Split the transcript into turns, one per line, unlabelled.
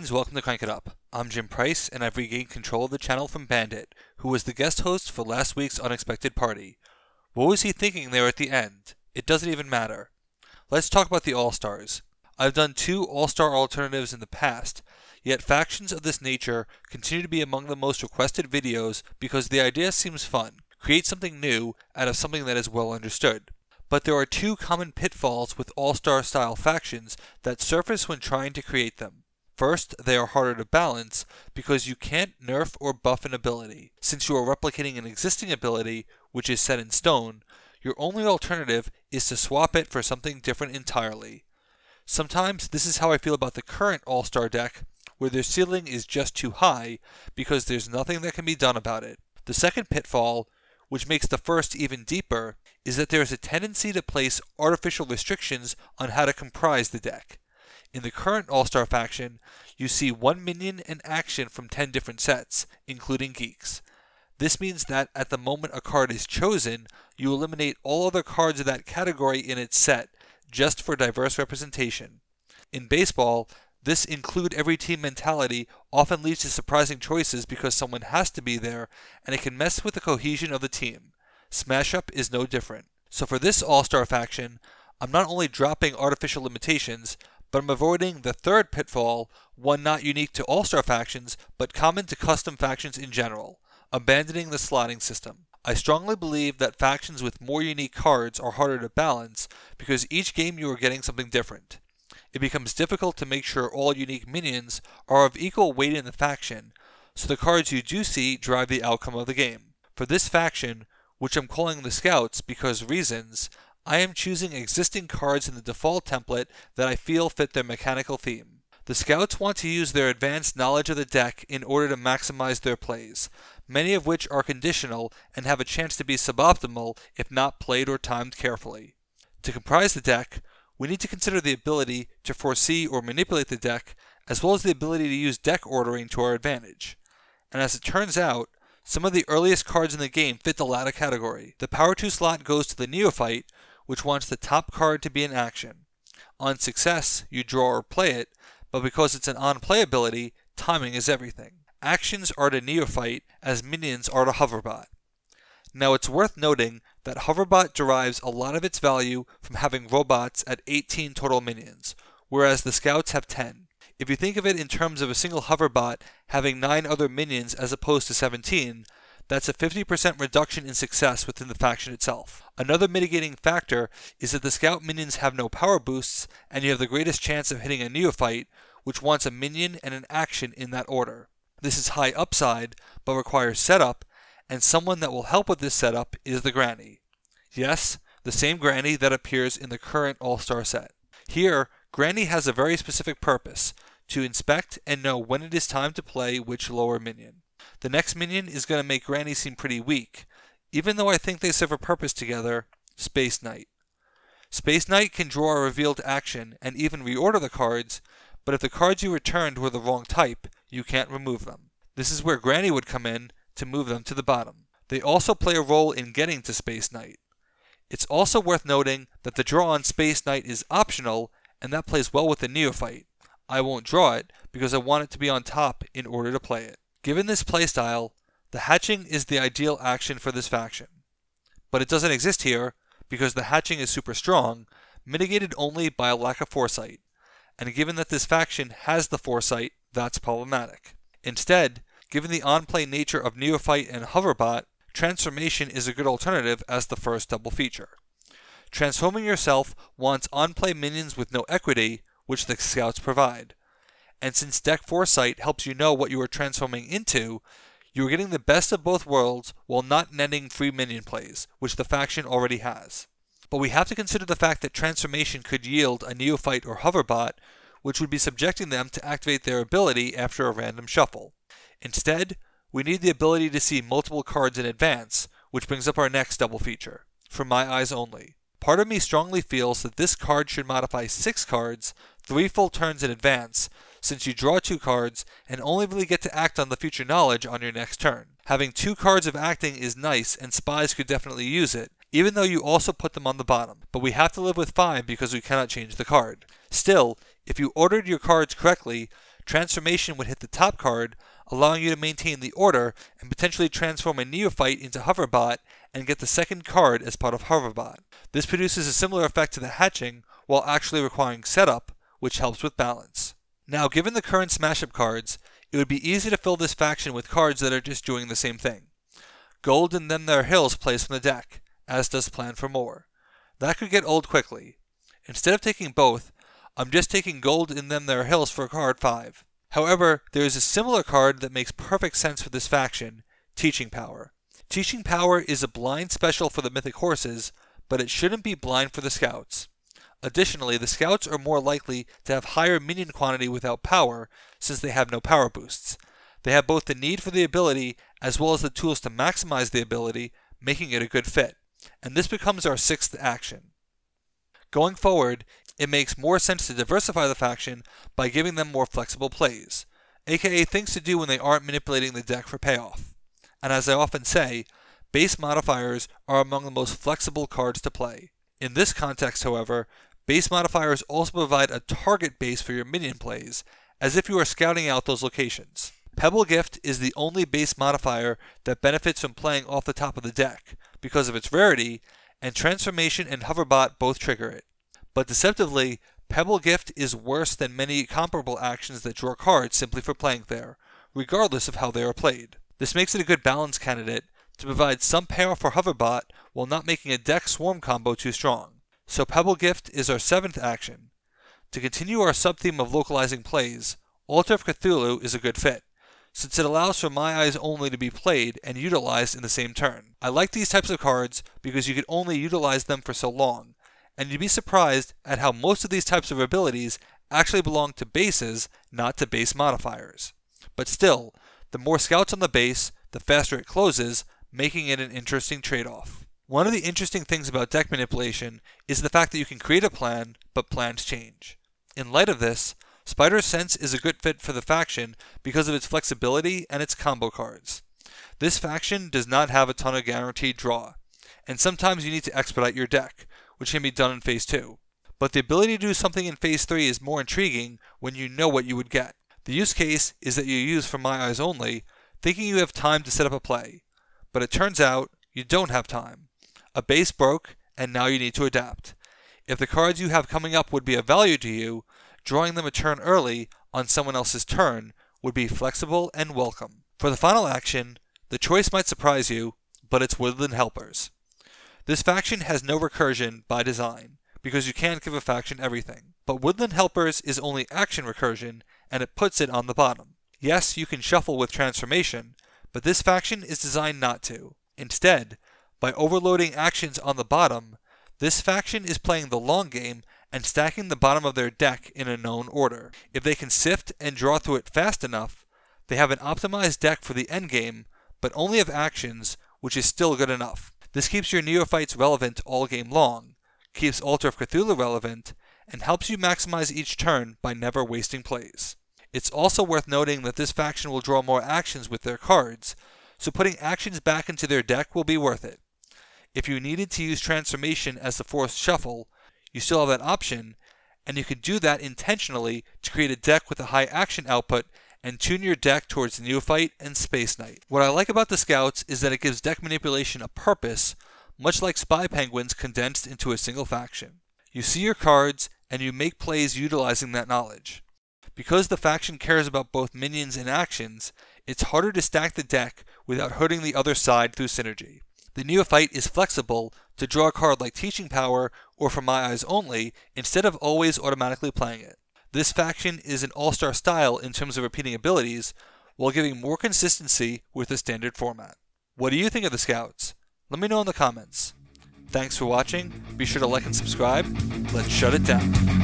Greetings, welcome to Crank It Up. I'm Jim Price, and I've regained control of the channel from Bandit, who was the guest host for last week's unexpected party. What was he thinking there at the end? It doesn't even matter. Let's talk about the All-Stars. I've done 2 All-Star alternatives in the past, yet factions of this nature continue to be among the most requested videos because the idea seems fun. Create something new out of something that is well understood. But there are 2 common pitfalls with All-Star style factions that surface when trying to create them. First, they are harder to balance because you can't nerf or buff an ability. Since you are replicating an existing ability, which is set in stone, your only alternative is to swap it for something different entirely. Sometimes this is how I feel about the current All-Star deck, where their ceiling is just too high because there's nothing that can be done about it. The second pitfall, which makes the first even deeper, is that there is a tendency to place artificial restrictions on how to comprise the deck. In the current All-Star faction, you see 1 minion and action from 10 different sets, including geeks. This means that at the moment a card is chosen, you eliminate all other cards of that category in its set, just for diverse representation. In baseball, this include every team mentality often leads to surprising choices because someone has to be there, and it can mess with the cohesion of the team. Smash Up is no different. So for this All-Star faction, I'm not only dropping artificial limitations, but I'm avoiding the third pitfall, one not unique to All-Star factions, but common to custom factions in general, abandoning the slotting system. I strongly believe that factions with more unique cards are harder to balance because each game you are getting something different. It becomes difficult to make sure all unique minions are of equal weight in the faction, so the cards you do see drive the outcome of the game. For this faction, which I'm calling the Scouts because reasons, I am choosing existing cards in the default template that I feel fit their mechanical theme. The Scouts want to use their advanced knowledge of the deck in order to maximize their plays, many of which are conditional and have a chance to be suboptimal if not played or timed carefully. To comprise the deck, we need to consider the ability to foresee or manipulate the deck, as well as the ability to use deck ordering to our advantage. And as it turns out, some of the earliest cards in the game fit the latter category. The Power 2 slot goes to the Neophyte, which wants the top card to be in action. On success, you draw or play it, but because it's an on-play ability, timing is everything. Actions are to Neophyte as minions are to Hoverbot. Now it's worth noting that Hoverbot derives a lot of its value from having robots at 18 total minions, whereas the Scouts have 10. If you think of it in terms of a single Hoverbot having 9 other minions as opposed to 17, that's a 50% reduction in success within the faction itself. Another mitigating factor is that the Scout minions have no power boosts, and you have the greatest chance of hitting a Neophyte, which wants a minion and an action in that order. This is high upside, but requires setup, and someone that will help with this setup is the Granny. Yes, the same Granny that appears in the current All-Star set. Here, Granny has a very specific purpose, to inspect and know when it is time to play which lower minion. The next minion is going to make Granny seem pretty weak, even though I think they serve a purpose together, Space Knight. Space Knight can draw a revealed action and even reorder the cards, but if the cards you returned were the wrong type, you can't remove them. This is where Granny would come in to move them to the bottom. They also play a role in getting to Space Knight. It's also worth noting that the draw on Space Knight is optional, and that plays well with the Neophyte. I won't draw it because I want it to be on top in order to play it. Given this playstyle, the hatching is the ideal action for this faction. But it doesn't exist here because the hatching is super strong, mitigated only by a lack of foresight. And given that this faction has the foresight, that's problematic. Instead, given the on-play nature of Neophyte and Hoverbot, Transformation is a good alternative as the first double feature. Transforming yourself wants on-play minions with no equity, which the Scouts provide. And since Deck Foresight helps you know what you are transforming into, you are getting the best of both worlds while not netting free minion plays, which the faction already has. But we have to consider the fact that Transformation could yield a Neophyte or Hoverbot, which would be subjecting them to activate their ability after a random shuffle. Instead, we need the ability to see multiple cards in advance, which brings up our next double feature, for my eyes only. Part of me strongly feels that this card should modify 6 cards, 3 full turns in advance, since you draw 2 cards and only really get to act on the future knowledge on your next turn. Having 2 cards of acting is nice and spies could definitely use it, even though you also put them on the bottom, but we have to live with 5 because we cannot change the card. Still, if you ordered your cards correctly, Transformation would hit the top card, allowing you to maintain the order and potentially transform a Neophyte into Hoverbot and get the second card as part of Hoverbot. This produces a similar effect to the hatching while actually requiring setup, which helps with balance. Now, given the current smash-up cards, it would be easy to fill this faction with cards that are just doing the same thing. Gold and Then There Are Hills plays from the deck, as does Plan for More. That could get old quickly. Instead of taking both, I'm just taking Gold and Then There Are Hills for card 5. However, there is a similar card that makes perfect sense for this faction, Teaching Power. Teaching Power is a blind special for the Mythic Horses, but it shouldn't be blind for the Scouts. Additionally, the Scouts are more likely to have higher minion quantity without power, since they have no power boosts. They have both the need for the ability as well as the tools to maximize the ability, making it a good fit. And this becomes our 6th action. Going forward, it makes more sense to diversify the faction by giving them more flexible plays, aka things to do when they aren't manipulating the deck for payoff. And as I often say, base modifiers are among the most flexible cards to play. In this context, however, base modifiers also provide a target base for your minion plays, as if you are scouting out those locations. Pebble Gift is the only base modifier that benefits from playing off the top of the deck, because of its rarity, and Transformation and Hoverbot both trigger it. But deceptively, Pebble Gift is worse than many comparable actions that draw cards simply for playing there, regardless of how they are played. This makes it a good balance candidate to provide some payoff for Hoverbot while not making a deck swarm combo too strong. So Pebble Gift is our 7th action. To continue our sub-theme of localizing plays, Altar of Cthulhu is a good fit, since it allows for My Eyes Only to be played and utilized in the same turn. I like these types of cards because you can only utilize them for so long, and you'd be surprised at how most of these types of abilities actually belong to bases, not to base modifiers. But still, the more scouts on the base, the faster it closes, making it an interesting trade-off. One of the interesting things about deck manipulation is the fact that you can create a plan, but plans change. In light of this, Spider's Sense is a good fit for the faction because of its flexibility and its combo cards. This faction does not have a ton of guaranteed draw, and sometimes you need to expedite your deck, which can be done in Phase 2. But the ability to do something in Phase 3 is more intriguing when you know what you would get. The use case is that you use For My Eyes Only, thinking you have time to set up a play. But it turns out you don't have time. A base broke, and now you need to adapt. If the cards you have coming up would be of value to you, drawing them a turn early on someone else's turn would be flexible and welcome. For the final action, the choice might surprise you, but it's Woodland Helpers. This faction has no recursion by design, because you can't give a faction everything. But Woodland Helpers is only action recursion, and it puts it on the bottom. Yes, you can shuffle with Transformation, but this faction is designed not to. Instead, by overloading actions on the bottom, this faction is playing the long game and stacking the bottom of their deck in a known order. If they can sift and draw through it fast enough, they have an optimized deck for the endgame, but only of actions, which is still good enough. This keeps your Neophytes relevant all game long, keeps Altar of Cthulhu relevant, and helps you maximize each turn by never wasting plays. It's also worth noting that this faction will draw more actions with their cards, so putting actions back into their deck will be worth it. If you needed to use Transformation as the forced shuffle, you still have that option, and you can do that intentionally to create a deck with a high action output and tune your deck towards Neophyte and Space Knight. What I like about the Scouts is that it gives deck manipulation a purpose, much like Spy Penguins condensed into a single faction. You see your cards, and you make plays utilizing that knowledge. Because the faction cares about both minions and actions, it's harder to stack the deck without hurting the other side through synergy. The Neophyte is flexible to draw a card like Teaching Power or For My Eyes Only instead of always automatically playing it. This faction is an all-star style in terms of repeating abilities, while giving more consistency with the standard format. What do you think of the Scouts? Let me know in the comments. Thanks for watching, be sure to like and subscribe. Let's shut it down.